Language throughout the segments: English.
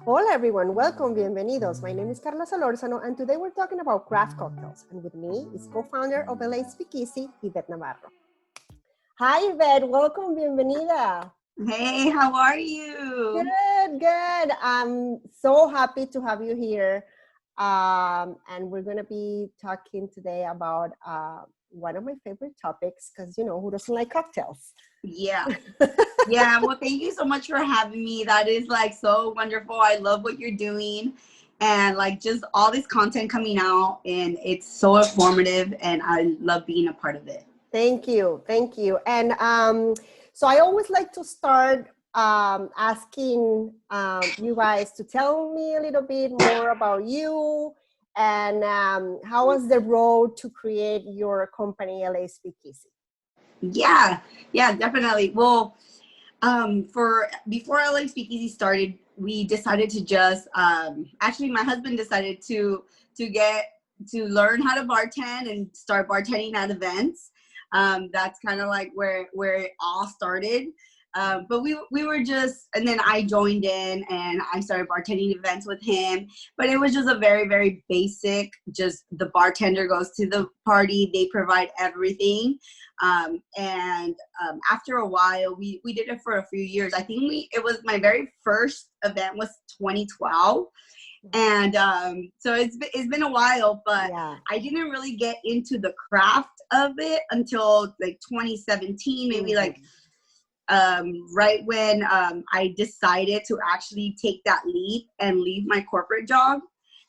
Hola everyone, welcome, bienvenidos. My name is Karla Solórzano and today we're talking about craft cocktails. And with me is co-founder of Speakeasy, Iveth Navarro. Hi Iveth, welcome, bienvenida. Hey, how are you? Good. I'm so happy to have you here. And we're going to be talking today about one of my favorite topics because, who doesn't like cocktails? Yeah. Well, thank you so much for having me. That is so wonderful. I love what you're doing and just all this content coming out, and it's so informative and I love being a part of it. Thank you. And so I always like to start asking you guys to tell me a little bit more about you and how was the road to create your company, Speakeasy? Yeah, definitely. Well, before Speakeasy started, we decided to just actually my husband decided to learn how to bartend and start bartending at events. That's kind of where it all started. But we were just, and then I joined in and I started bartending events with him. But it was just a very, very basic, just the bartender goes to the party, they provide everything. After a while, we did it for a few years. I think it was my very first event was 2012. And so it's been a while, but yeah. I didn't really get into the craft of it until 2017, maybe right when I decided to actually take that leap and leave my corporate job,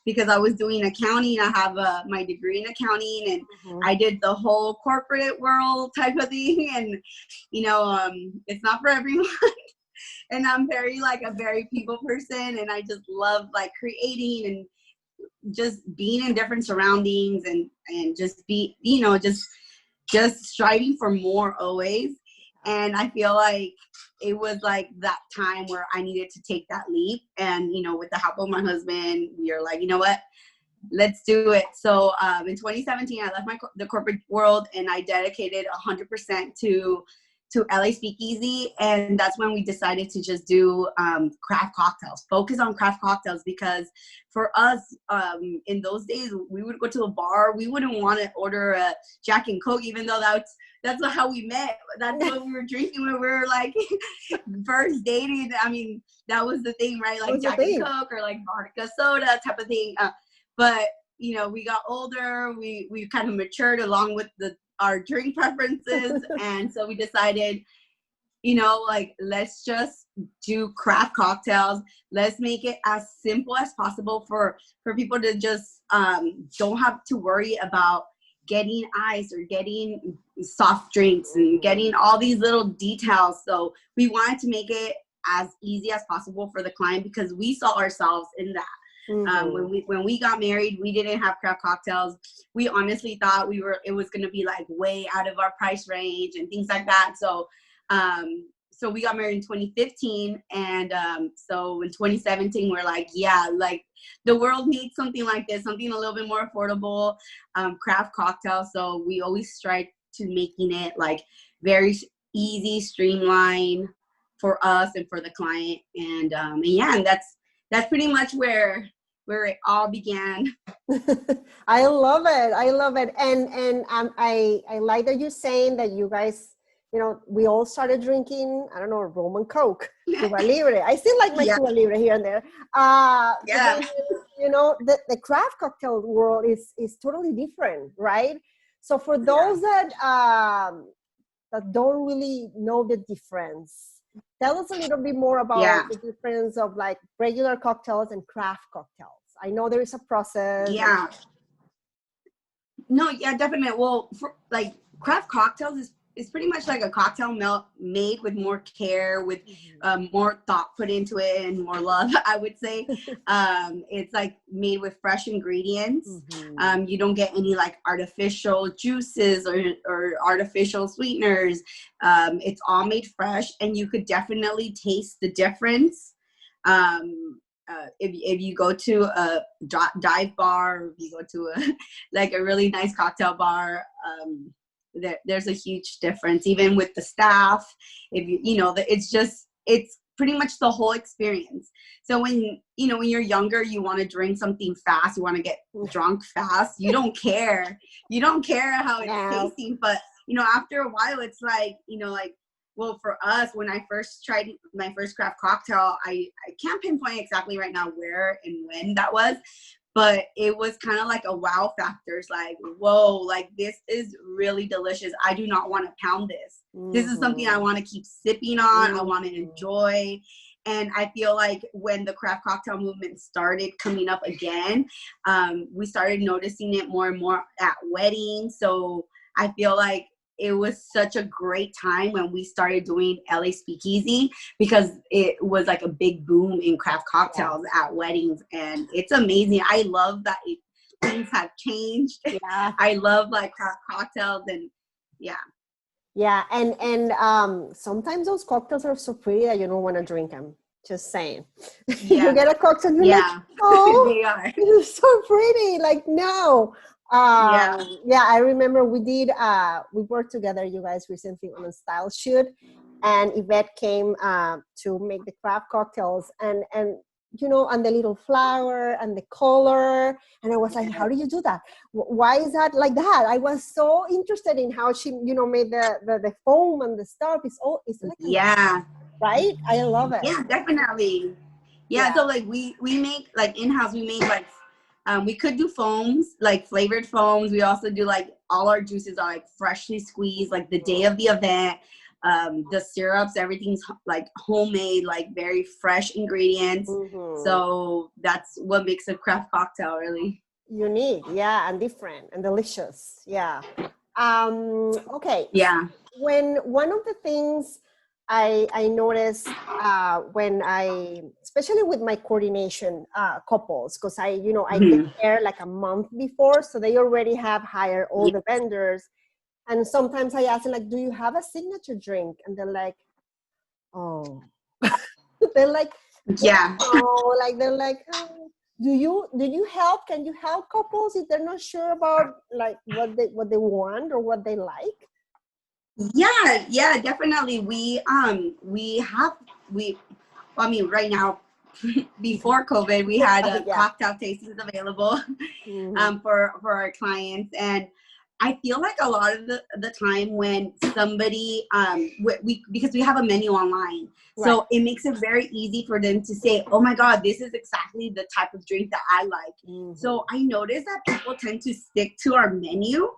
because I was doing accounting. I have my degree in accounting, and I did the whole corporate world type of thing, and it's not for everyone. And I'm very a very people person, and I just love creating and just being in different surroundings and just be just striving for more always. And I feel like it was that time where I needed to take that leap. And, with the help of my husband, we are you know what, let's do it. So in 2017, I left the corporate world and I dedicated 100% to LA Speakeasy. And that's when we decided to just do craft cocktails, focus on craft cocktails, because for us in those days, we would go to a bar. We wouldn't want to order a Jack and Coke, even though that's how we met. That's what we were drinking when we were first dating. I mean, that was the thing, right? Jack and Coke or vodka soda type of thing. But we got older. We kind of matured along with our drink preferences. And so we decided, let's just do craft cocktails. Let's make it as simple as possible for people to just don't have to worry about getting ice or getting soft drinks and getting all these little details. So we wanted to make it as easy as possible for the client, because we saw ourselves in that. When we got married, we didn't have craft cocktails. We honestly thought it was going to be way out of our price range and things like that. So so we got married in 2015, and so in 2017 we're the world needs something like this, something a little bit more affordable, craft cocktails. So we always strive to making it very easy, streamlined for us and for the client. And and that's pretty much where it all began. I love it. And I like that you're saying that you guys, we all started drinking, I don't know, rum and Coke, Cuba Libre. I still like my Cuba Libre here and there. Then, the craft cocktail world is totally different, right? So for those that don't really know the difference, tell us a little bit more about the difference of regular cocktails and craft cocktails. I know there is a process. Yeah. No, yeah, definitely. Well, for craft cocktails is pretty much a cocktail made with more care, with more thought put into it and more love, I would say. It's made with fresh ingredients. You don't get any artificial juices or artificial sweeteners. It's all made fresh, and you could definitely taste the difference. If you go to a dive bar, or if you go to a really nice cocktail bar, there's a huge difference, even with the staff. If it's pretty much the whole experience. So when you're younger, you want to drink something fast, you want to get drunk fast, you don't care how it's tasting. But after a while, it's like, well, for us, when I first tried my first craft cocktail, I can't pinpoint exactly right now where and when that was, but it was kind of like a wow factor. It's like, whoa, like this is really delicious. I do not want to pound this. This is something I want to keep sipping on. I want to enjoy. And I feel like when the craft cocktail movement started coming up again, we started noticing it more and more at weddings. So I feel like it was such a great time when we started doing LA Speakeasy, because it was like a big boom in craft cocktails at weddings. And it's amazing. I love that things have changed. Yeah. I love like craft cocktails, and yeah. And sometimes those cocktails are so pretty that you don't want to drink them. Just saying. You get a cocktail and you're like, oh, they are. It's so pretty. Like, no. I remember we worked together, you guys, recently on a style shoot, and Iveth came to make the craft cocktails, and and the little flower and the color, and I was like, how do you do that? Why is that like that? I was so interested in how she made the foam and the stuff. It's like right? I love it. Yeah, definitely. Yeah. So like we make like in-house, we make like we could do foams, like flavored foams. We also do like all our juices are like freshly squeezed, like the day of the event. The syrups, everything's like homemade, like very fresh ingredients. So that's what makes a craft cocktail really unique, and different and delicious. Okay. Yeah. When one of the things I noticed when especially with my coordination couples, because I get there like a month before, so they already have hired all the vendors. And sometimes I ask them, like, do you have a signature drink? And they're like, oh. They're like, oh, like they're like, oh. Do you help? Can you help couples if they're not sure about like what they want or what they like? Yeah, definitely. Right now, before COVID, we had cocktail tastings available for our clients. And I feel like a lot of the time when somebody, because we have a menu online, so it makes it very easy for them to say, oh my God, this is exactly the type of drink that I like. So I notice that people tend to stick to our menu,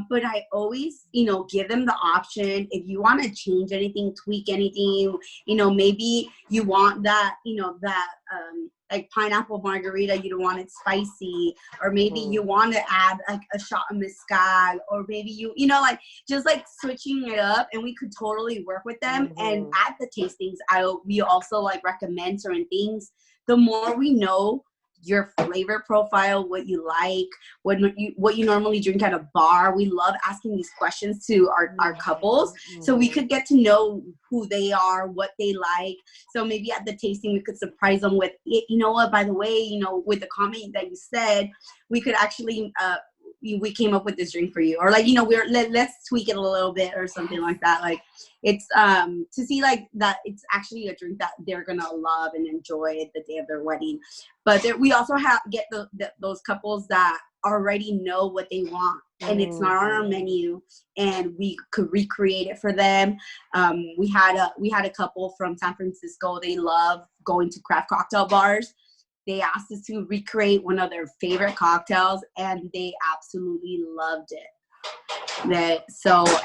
but I always, give them the option. If you want to change anything, tweak anything, maybe you want that, like pineapple margarita, you don't want it spicy, or maybe you want to add like a shot of mezcal, or maybe like just like switching it up, and we could totally work with them. And at the tastings, we also like recommend certain things. The more we know your flavor profile, what you like, what you normally drink at a bar, we love asking these questions to our couples, so we could get to know who they are, what they like. So maybe at the tasting we could surprise them with, what, by the way, with the comment that you said, we could actually we came up with this drink for you, or like, let's tweak it a little bit or something like that. Like it's to see like that it's actually a drink that they're gonna love and enjoy the day of their wedding. But we also get those couples that already know what they want, and it's not on our menu, and we could recreate it for them. We had a couple from San Francisco. They love going to craft cocktail bars. They asked us to recreate one of their favorite cocktails, and they absolutely loved it.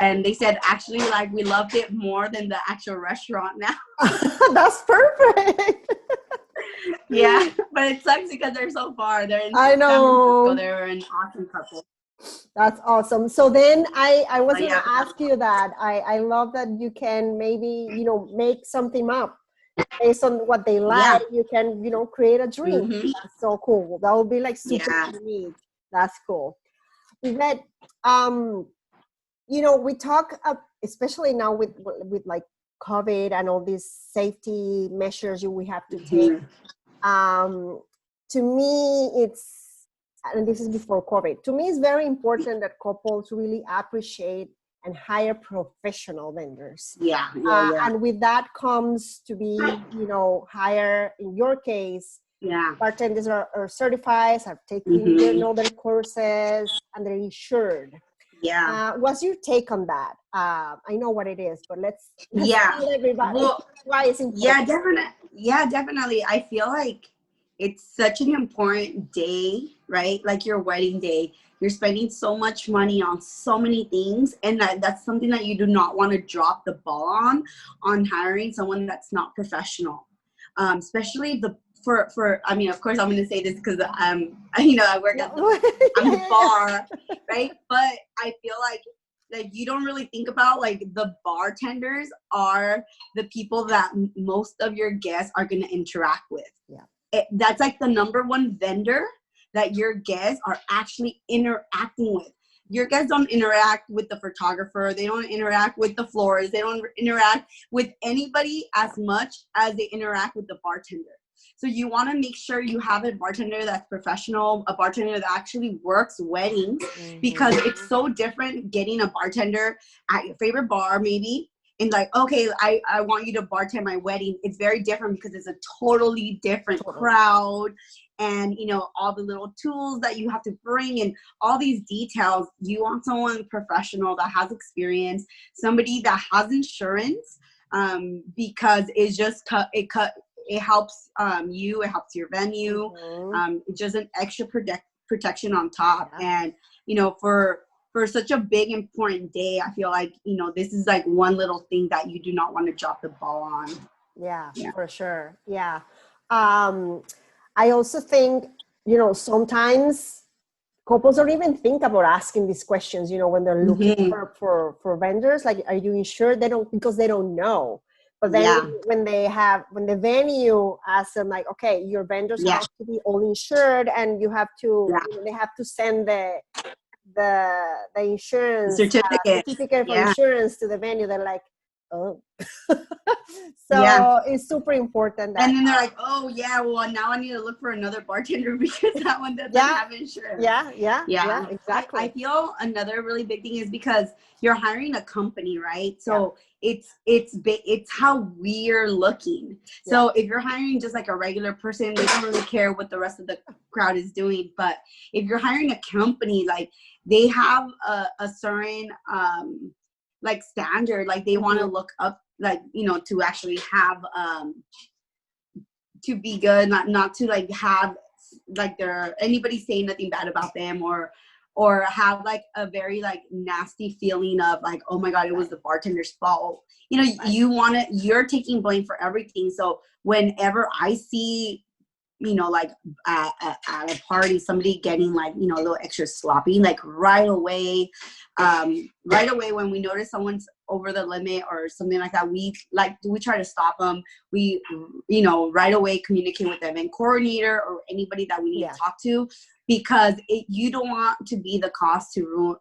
And they said, actually, like, we loved it more than the actual restaurant now. That's perfect. Yeah, but it sucks because they're so far. They're in San Francisco. They're an awesome couple. That's awesome. So then I was going to ask you that. I love that you can maybe, make something up based on what they like. You can, create a drink. That's so cool. That would be like super unique. That's cool. But, we talk, especially now with like COVID and all these safety measures we have to take. To me, and this is before COVID, to me it's very important that couples really appreciate and hire professional vendors. Yeah. And with that comes to be, you know, hire, in your case, bartenders are certified, have taken their courses, and they're insured. What's your take on that? I know what it is, but let's tell everybody why it's important. Definitely. I feel like it's such an important day, right? Like your wedding day. You're spending so much money on so many things, and that's something that you do not want to drop the ball on hiring someone that's not professional, especially for I mean, of course I'm going to say this because I work at the bar, right? But I feel like you don't really think about, like, the bartenders are the people that most of your guests are going to interact with. That's like the number one vendor that your guests are actually interacting with. Your guests don't interact with the photographer. They don't interact with the florist. They don't interact with anybody as much as they interact with the bartender. So you want to make sure you have a bartender that's professional, a bartender that actually works weddings, because it's so different getting a bartender at your favorite bar, maybe, and like, okay, I want you to bartend my wedding. It's very different because it's a totally different crowd, and, you know, all the little tools that you have to bring and all these details. You want someone professional that has experience, somebody that has insurance, because it's just it helps you, it helps your venue. It's just an extra protection on top. And, you know, for such a big, important day, I feel like, you know, this is like one little thing that you do not want to drop the ball on. Yeah. For sure. Yeah. I also think, you know, sometimes couples don't even think about asking these questions, you know, when they're looking for vendors, like, are you insured? Because they don't know. But then when the venue asks them, like, okay, your vendors have to be all insured, and you have to, you know, they have to send the insurance certificate for insurance to the venue. They're like, oh. So it's super important that, and then they're like, oh yeah, well, now I need to look for another bartender because that one doesn't have insurance. Exactly. I feel another really big thing is because you're hiring a company, right? So it's how we're looking. So if you're hiring just like a regular person, they don't really care what the rest of the crowd is doing. But if you're hiring a company, like, they have a certain like standard, like they want to look up, like, you know, to actually have to be good, not to like have like anybody saying nothing bad about them, or have like a very like nasty feeling of like, oh my god, it was the bartender's fault. You know, you're taking blame for everything. So whenever I see, you know, like at a party, somebody getting like, you know, a little extra sloppy, like right away when we notice someone's over the limit or something like that, we try to stop them. We, you know, right away communicate with the event coordinator or anybody that we need to talk to, because you don't want to be the cause to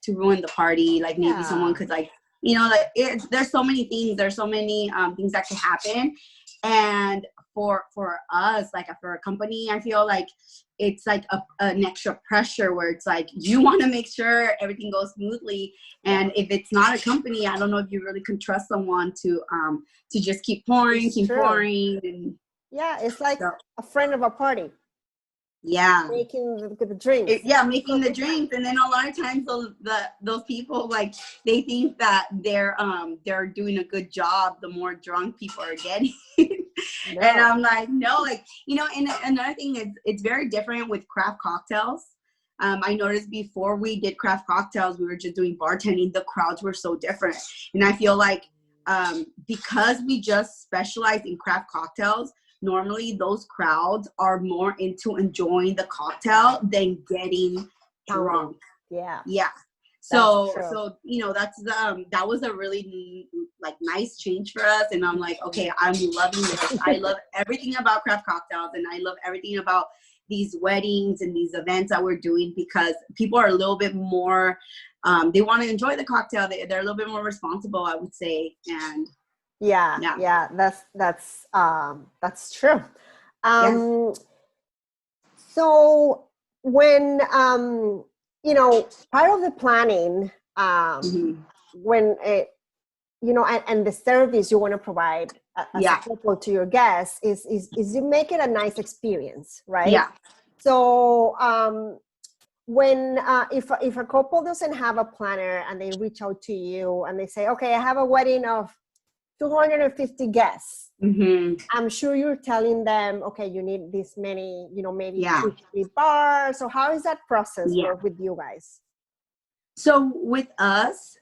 ruin the party. Like, maybe someone could, like, you know, like, there's so many things things that could happen. And for us, like, for a company, I feel like it's like an extra pressure where it's like, you want to make sure everything goes smoothly. And if it's not a company, I don't know if you really can trust someone to just keep pouring. And it's like a friend of a party. Making the drinks. Making the drinks. And then a lot of times those people, like, they think that they're doing a good job the more drunk people are getting. And I'm like, no, like, you know. And another thing is, it's very different with craft cocktails. I noticed before we did craft cocktails, we were just doing bartending, the crowds were so different. And I feel like because we just specialize in craft cocktails, normally those crowds are more into enjoying the cocktail than getting drunk. So you know, that's that was a really like nice change for us. And I'm like, okay, I'm loving this. I love everything about craft cocktails, and I love everything about these weddings and these events that we're doing, because people are a little bit more they want to enjoy the cocktail. They're a little bit more responsible, I would say. And that's true. So when you know, part of the planning when you know, and the service you want to provide as a couple to your guests is you make it a nice experience, right? Yeah. So when if a couple doesn't have a planner and they reach out to you and they say, okay, I have a wedding of 250 guests, I'm sure you're telling them, okay, you need this many, you know, maybe 2-3 bars. So how is that process work with you guys? So with us,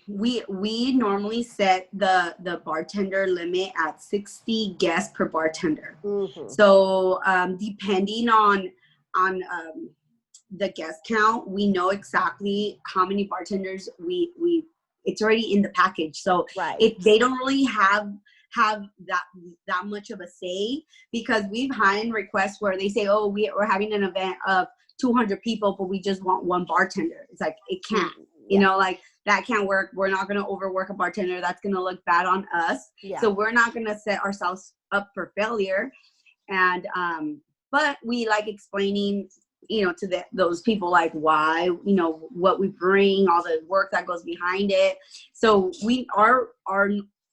we normally set the bartender limit at 60 guests per bartender. So depending on the guest count, we know exactly how many bartenders we it's already in the package. So if they don't really have that much of a say, because we've had requests where they say, oh, we're having an event of 200 people, but we just want one bartender. It's like, it can't, you know, like that can't work. We're not going to overwork a bartender. That's going to look bad on us. So we're not going to set ourselves up for failure. And, but we like explaining, you know, to those people, like why, you know, what we bring, all the work that goes behind it. So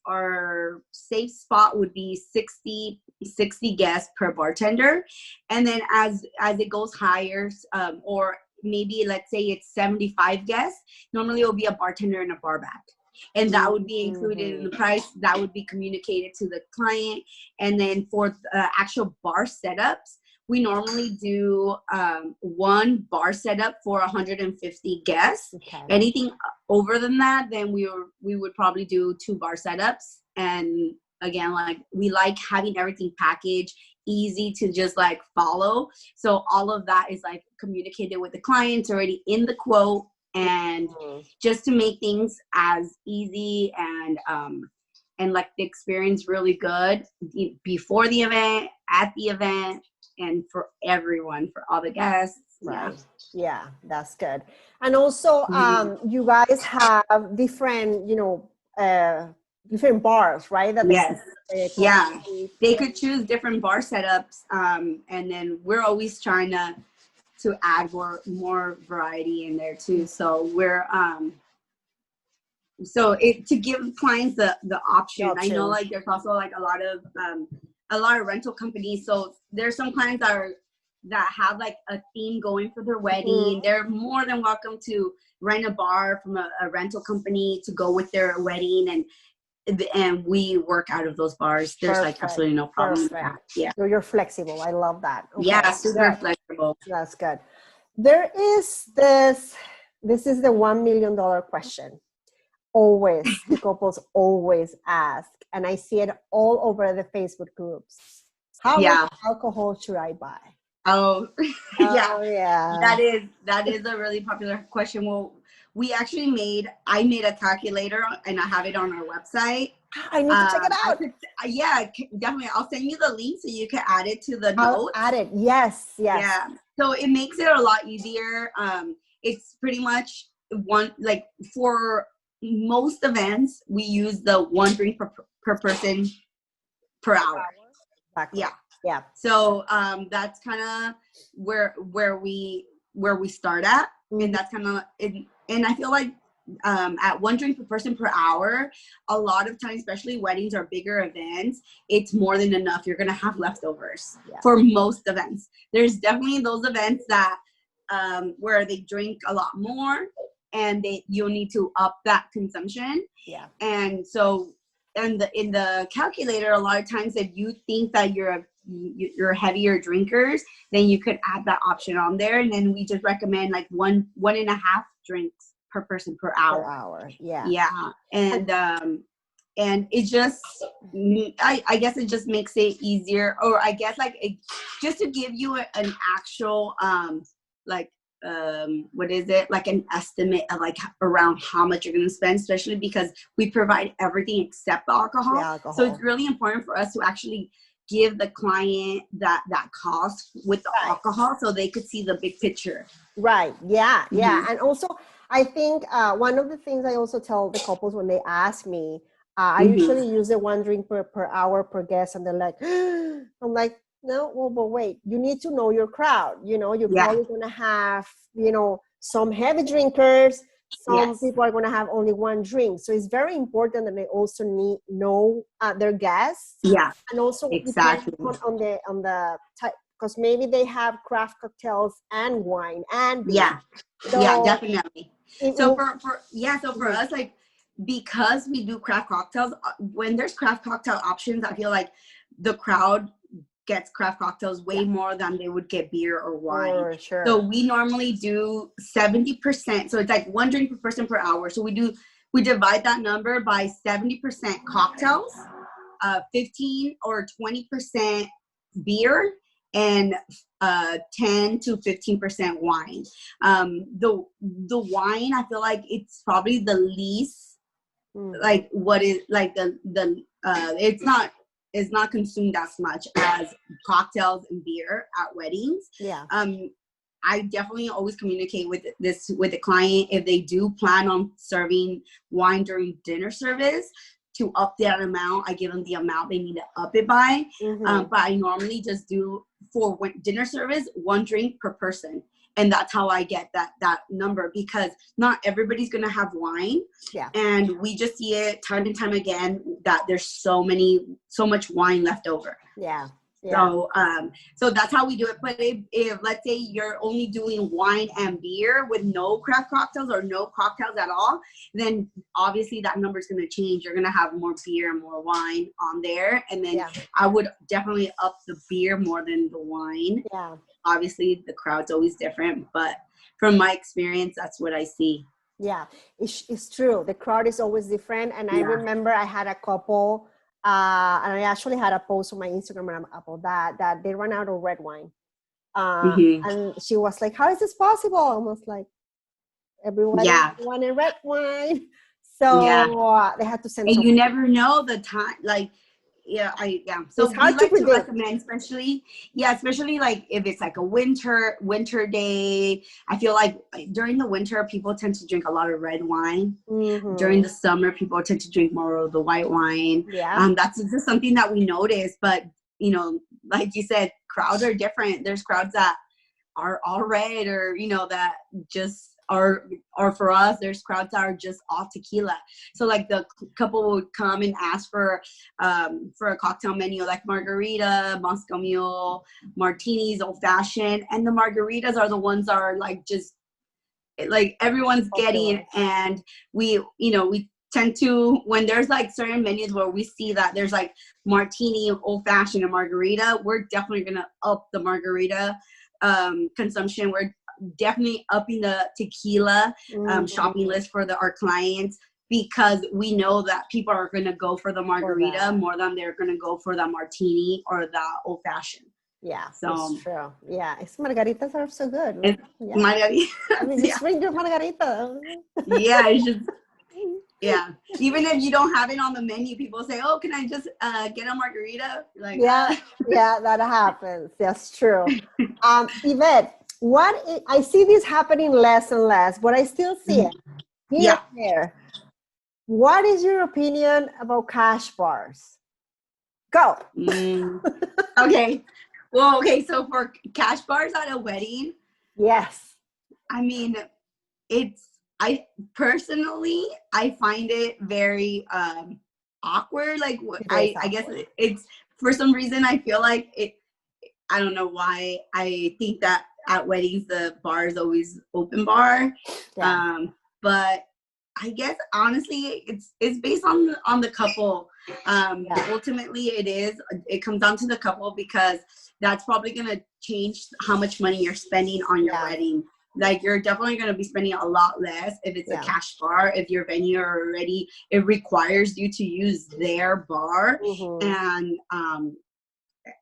our safe spot would be 60 guests per bartender. And then as it goes higher, or maybe let's say it's 75 guests, normally it will be a bartender and a bar back. And that would be included in the price. That would be communicated to the client. And then for actual bar setups, we normally do one bar setup for 150 guests. Anything over than that, then we would probably do 2 bar setups. And again, like we like having everything packaged, easy to just like follow. So all of that is like communicated with the clients already in the quote, and just to make things as easy and like the experience really good before the event, at the event, and for everyone, for all the guests. Yeah, that's good. And also you guys have different, you know, different bars, right? That They could choose different bar setups, and then we're always trying to add more variety in there too. So we're to give clients the option. I know like there's also like a lot of rental companies. So there's some clients that have like a theme going for their wedding. They're more than welcome to rent a bar from a rental company to go with their wedding, and we work out of those bars. There's like absolutely no problem with that. Yeah. So you're flexible. I love that. Okay. Yeah, super flexible. That's good. There is this is the $1 million question. Always, the couples always ask, and I see it all over the Facebook groups. How much alcohol should I buy? Oh, yeah. That is a really popular question. Well, I made a calculator, and I have it on our website. I need to check it out. Definitely. I'll send you the link so you can add it to the notes. Add it. Yes. Yeah. So it makes it a lot easier. It's pretty much one, like for most events, we use the 1 drink per person per hour. Exactly. Yeah. So that's kind of where we start at, and that's kind of it. And I feel like at 1 drink per person per hour, a lot of times, especially weddings or bigger events, it's more than enough. You're gonna have leftovers for most events. There's definitely those events that where they drink a lot more, and you'll need to up that consumption. Yeah. And so, in the calculator, a lot of times, if you think that you're heavier drinkers, then you could add that option on there. And then we just recommend like 1.5 drinks per person per hour. Yeah. And it just, I guess it just makes it easier, or I guess like just to give you an actual what is it, like an estimate of like around how much you're going to spend, especially because we provide everything except the alcohol. So it's really important for us to actually give the client that cost with the alcohol, so they could see the big picture. Right. Yeah. And also, I think one of the things I also tell the couples when they ask me, I usually use the 1 drink per hour per guest, and they're like, I'm like, no, well, but wait, you need to know your crowd. You know, you're probably going to have, you know, some heavy drinkers, Some people are going to have only one drink. So it's very important that they also know their guests. Yeah, and also exactly. on the type, because maybe they have craft cocktails and wine and beer. Yeah, definitely. So for Mhm. us, like, because we do craft cocktails, when there's craft cocktail options, I feel like the crowd gets craft cocktails way more than they would get beer or wine. For sure. So we normally do 70%. So it's like one drink per person per hour. So we divide that number by 70% cocktails, 15 or 20% beer, and 10 to 15% wine. The wine, I feel like it's probably the least, like, what is like the it's not consumed as much as cocktails and beer at weddings. I definitely always communicate with the client if they do plan on serving wine during dinner service, to up that amount. I give them the amount they need to up it by. But I normally just do, for dinner service, one drink per person. And that's how I get that number, because not everybody's going to have wine. And we just see it time and time again that there's so much wine left over. So that's how we do it. But if let's say you're only doing wine and beer with no craft cocktails or no cocktails at all, then obviously that number is going to change. You're going to have more beer and more wine on there. And then I would definitely up the beer more than the wine. Obviously the crowd's always different, but from my experience, that's what I see. It's true. The crowd is always different. And I remember I had a couple, and I actually had a post on my Instagram about that they ran out of red wine. And she was like, how is this possible? I was like, everyone wanted red wine. So they had to send. And you never know the time, like, so it's hard we like to recommend, especially like if it's like a winter day. I feel like during the winter people tend to drink a lot of red wine. During the summer people tend to drink more of the white wine. That's just something that we notice. But like you said, crowds are different. There's crowds that are all red, or that just are for us. There's crowds that are just off tequila. So like the couple would come and ask for a cocktail menu, like margarita, Moscow Mule, martinis, old fashioned, and the margaritas are the ones that are like just like everyone's getting. And we tend to, when there's like certain menus where we see that there's like martini, old fashioned, and margarita, we're definitely gonna up the margarita consumption. We're definitely upping the tequila shopping list for our clients, because we know that people are going to go for the margarita more than they're going to go for the martini or the old fashioned. So it's true. It's margaritas are so good. Margarita. I mean, just bring your margarita. It's just even if you don't have it on the menu, people say, oh, can I just get a margarita? Like, that happens. That's true. Iveth, I see this happening less and less, but I still see it here and there. What is your opinion about cash bars? Go. Okay. Well, okay. So for cash bars at a wedding, I mean, I personally find it very awkward. Like, I guess it's, for some reason, I feel like it. I don't know why. I think that at weddings the bar is always open bar, but I guess honestly it's based on the couple. Ultimately, it comes down to the couple, because that's probably gonna change how much money you're spending on your wedding. Like, you're definitely going to be spending a lot less if it's a cash bar. If your venue already, it requires you to use their bar.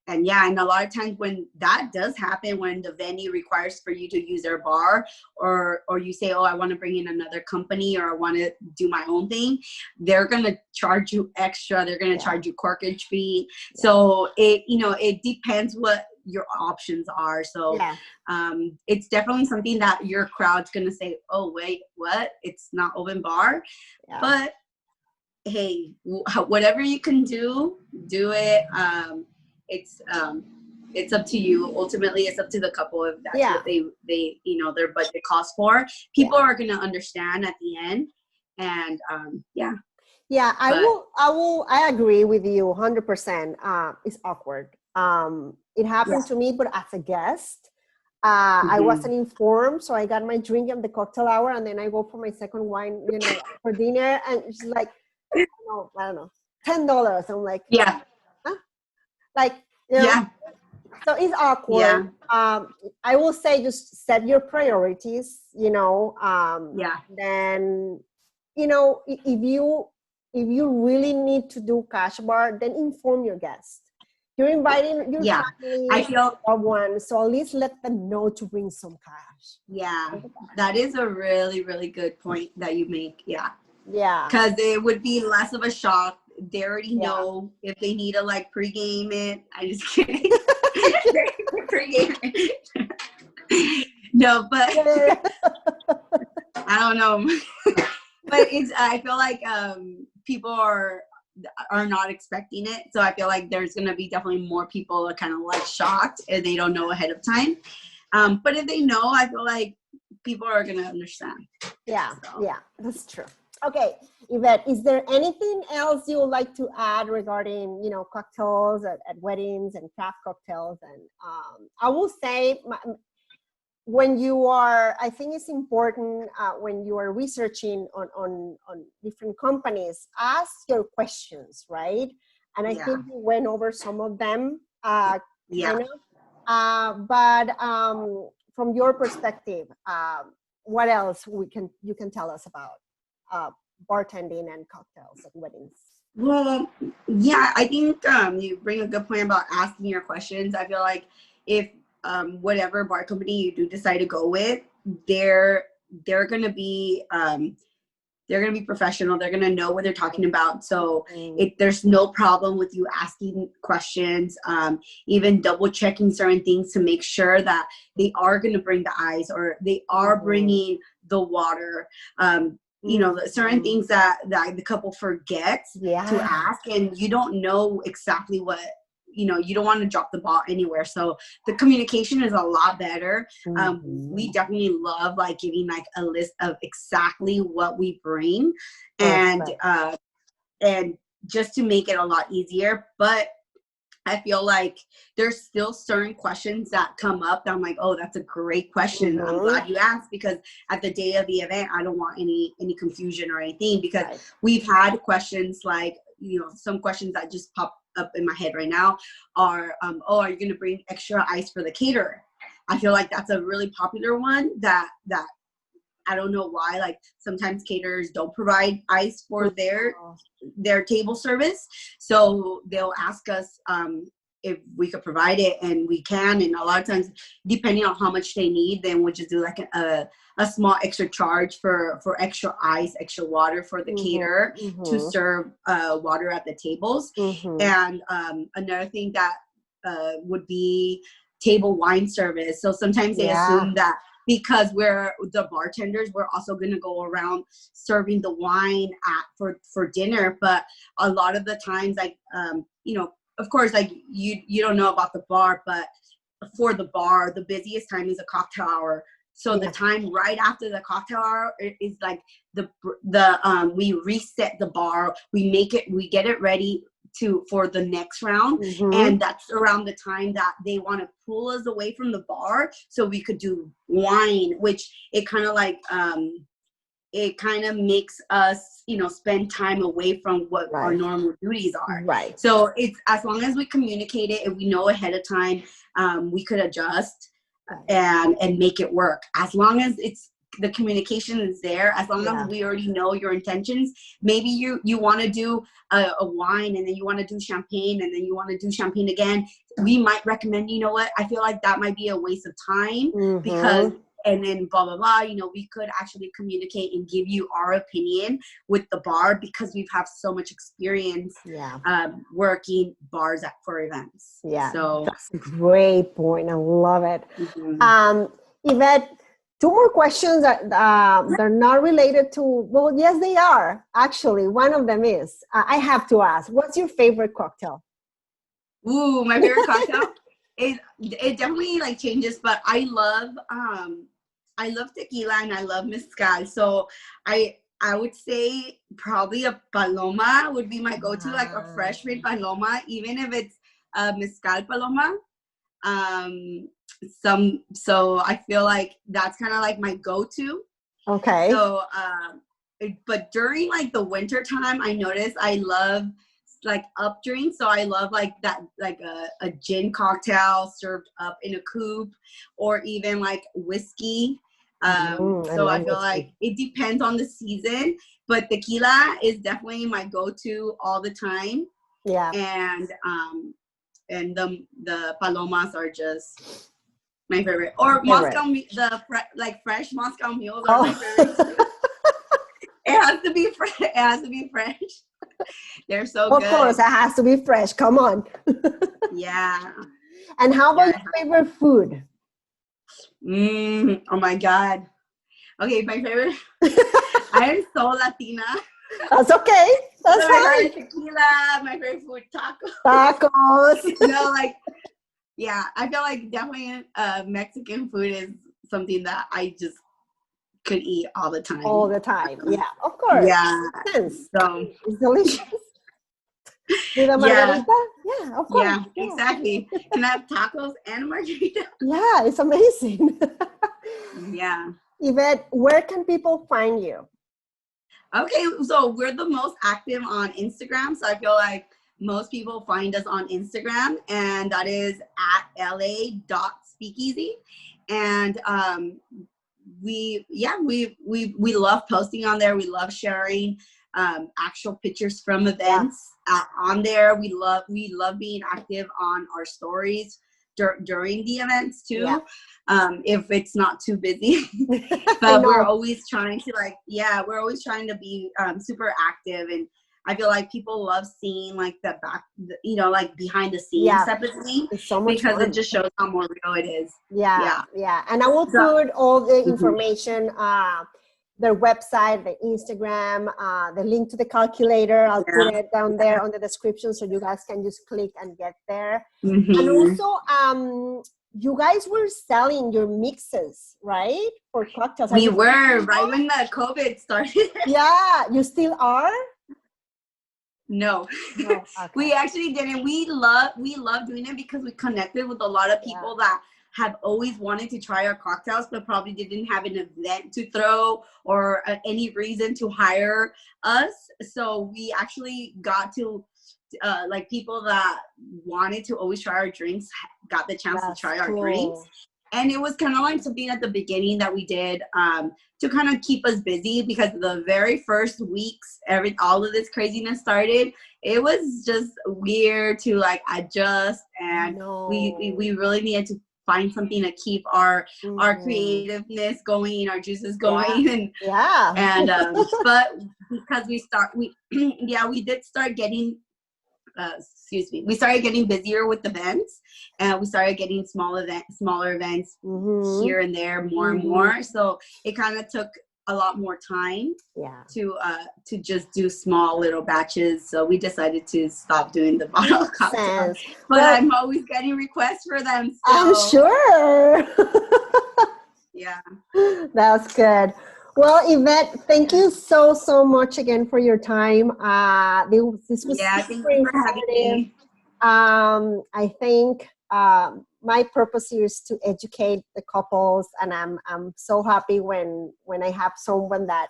And a lot of times when that does happen, when the venue requires for you to use their bar, or you say, oh, I want to bring in another company, or I want to do my own thing, they're going to charge you extra. They're going to charge you corkage fee. So it depends what your options are. So it's definitely something that your crowd's going to say, oh, wait, what? It's not open bar. But hey, whatever you can do it. It's it's up to you. Ultimately, it's up to the couple if that's what they you know, their budget calls for. People are gonna understand at the end, and I agree with you 100%. It's awkward. It happened to me, but as a guest, I wasn't informed, so I got my drink at the cocktail hour, and then I go for my second wine, you know, for dinner, and it's like, I don't know, $10. I'm like, huh? Like, you know, so it's awkward. I will say just set your priorities, you know. Then, you know, if you really need to do cash bar, then inform your guests. You're inviting your family, loved ones, so at least let them know to bring some cash. Yeah, that is a really, really good point that you make. Yeah. Because it would be less of a shock. They already know if they need to like pregame it. I'm just kidding. Pregame it. No, but I don't know. But I feel like people are not expecting it, so I feel like there's gonna be definitely more people kind of like shocked and they don't know ahead of time. But if they know, I feel like people are gonna understand. Yeah, that's true. Okay, Iveth, is there anything else you would like to add regarding, you know, cocktails at weddings and craft cocktails? And I will say, when you are, I think it's important when you are researching on different companies, ask your questions, right? And I think we went over some of them, kind of. But from your perspective, what else you can tell us about bartending and cocktails at weddings? Well, I think you bring a good point about asking your questions. I feel like if whatever bar company you do decide to go with, they're gonna be professional. They're gonna know what they're talking about. So there's no problem with you asking questions, even double checking certain things to make sure that they are gonna bring the ice or they are bringing the water. You know, certain things that the couple forgets to ask, and you don't know exactly what, you know, you don't want to drop the ball anywhere. So the communication is a lot better. We definitely love like giving like a list of exactly what we bring, and just to make it a lot easier. But I feel like there's still certain questions that come up that I'm like, oh, that's a great question. I'm glad you asked, because at the day of the event, I don't want any confusion or anything, because we've had questions like, you know, some questions that just pop up in my head right now are, oh, are you going to bring extra ice for the caterer? I feel like that's a really popular one that I don't know why, like sometimes caterers don't provide ice for their table service. So they'll ask us if we could provide it, and we can. And a lot of times, depending on how much they need, then we'll just do like a small extra charge for extra ice, extra water for the caterer to serve water at the tables. And another thing that would be table wine service. So sometimes they assume that because we're the bartenders, we're also going to go around serving the wine for dinner. But a lot of the times, like, you know, of course, like you don't know about the bar, but for the bar, the busiest time is a cocktail hour. So the time right after the cocktail hour is like we reset the bar, we get it ready for the next round, and that's around the time that they want to pull us away from the bar so we could do wine, which it kind of like it kind of makes us, you know, spend time away from what our normal duties are. So it's, as long as we communicate it and we know ahead of time, we could adjust and make it work. As long as the communication is there, as long as we already know your intentions. Maybe you want to do a wine, and then you want to do champagne, and then you want to do champagne again. We might recommend, you know what, I feel like that might be a waste of time, because, and then blah, blah, blah, you know, we could actually communicate and give you our opinion with the bar, because we've had so much experience working bars for events. So that's a great point. I love it. Iveth, two more questions that they're not related to, well, yes, they are. Actually, one of them is, I have to ask, what's your favorite cocktail? Ooh, my favorite cocktail? it definitely like changes, but I love tequila and I love mezcal. So I would say probably a paloma would be my go-to, like a fresh made paloma, even if it's a mezcal paloma. So I feel like that's kind of like my go-to. Okay. So but during like the winter time, I noticed I love like up drinks. So I love like that, like a gin cocktail served up in a coupe, or even like whiskey. So I feel like it depends on the season, but tequila is definitely my go-to all the time. Yeah. And the palomas are just my favorite. Or Moscow, like fresh Moscow mules are my favorite too. It has to be fresh. It has to be fresh. They're so good. Of course, it has to be fresh. Come on. Yeah. And how about your favorite food? Oh my God. Okay, my favorite. I am so Latina. That's okay. That's so fine. My favorite tequila. My favorite food, tacos. Tacos. Like, yeah, I feel like definitely Mexican food is something that I just could eat all the time. All the time. Yeah, of course. Yeah. Makes sense. So it's delicious. With a margarita? Yeah, of course. Yeah, exactly. Can I have tacos and a margarita? Yeah, it's amazing. Yeah. Iveth, where can people find you? Okay, so we're the most active on Instagram. So I feel like most people find us on Instagram, and that is at la.speakeasy. And we love posting on there. We love sharing actual pictures from events on there. We love being active on our stories during the events too. If it's not too busy. But we're always trying to be super active, and I feel like people love seeing like the back, like behind the scenes type of thing, so much because fun. it just shows how more real it is. Yeah. And I will put all the information, their website, the Instagram, the link to the calculator. I'll put it down there on the description, so you guys can just click and get there. And also, you guys were selling your mixes, right? For cocktails. We were, right when the COVID started. Yeah, you still are? No. Okay. We actually didn't. We love doing it because we connected with a lot of people that have always wanted to try our cocktails, but probably didn't have an event to throw or any reason to hire us. So we actually got to like people that wanted to always try our drinks got the chance to try our drinks. And it was kind of like something at the beginning that we did to kind of keep us busy, because the very first weeks, all of this craziness started. It was just weird to like adjust, and we really needed to find something to keep our creativeness going, our juices going, and but because we did start getting. We started getting busier with events, and we started getting smaller events here and there, more and more. So it kind of took a lot more time to just do small little batches. So we decided to stop doing the bottle cocktails. But I'm always getting requests for them. So. I'm sure. Yeah. That's good. Well, Iveth, thank you so much again for your time. This was super informative. I think my purpose here is to educate the couples, and I'm so happy when I have someone that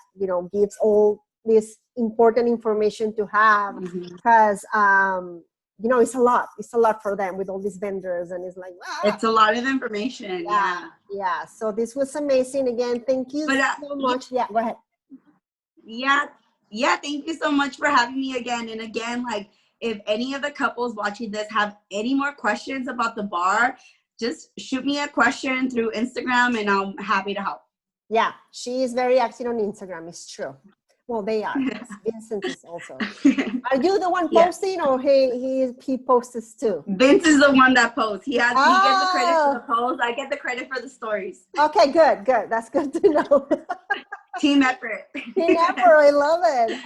gives all this important information to have, because it's a lot for them with all these vendors, and it's like it's a lot of information. Yeah. So this was amazing. Again, thank you so much. Yeah, go ahead. Yeah. Thank you so much for having me again. And again, like, if any of the couples watching this have any more questions about the bar, just shoot me a question through Instagram, and I'm happy to help. Yeah, she is very active on Instagram. It's true. Well, they are. Vincent is also. Are you the one posting, or he posts too? Vince is the one that posts. He gets the credit for the post. I get the credit for the stories. Okay, good. That's good to know. Team effort. Team effort. I love it.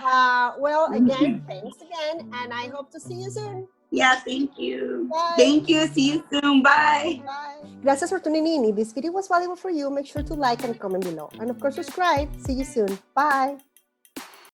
Well, again, thanks again, and I hope to see you soon. Yeah, thank you. Bye. Thank you. See you soon. Bye. Bye. Gracias por tuning in. If this video was valuable for you, make sure to like and comment below. And of course, subscribe. See you soon. Bye.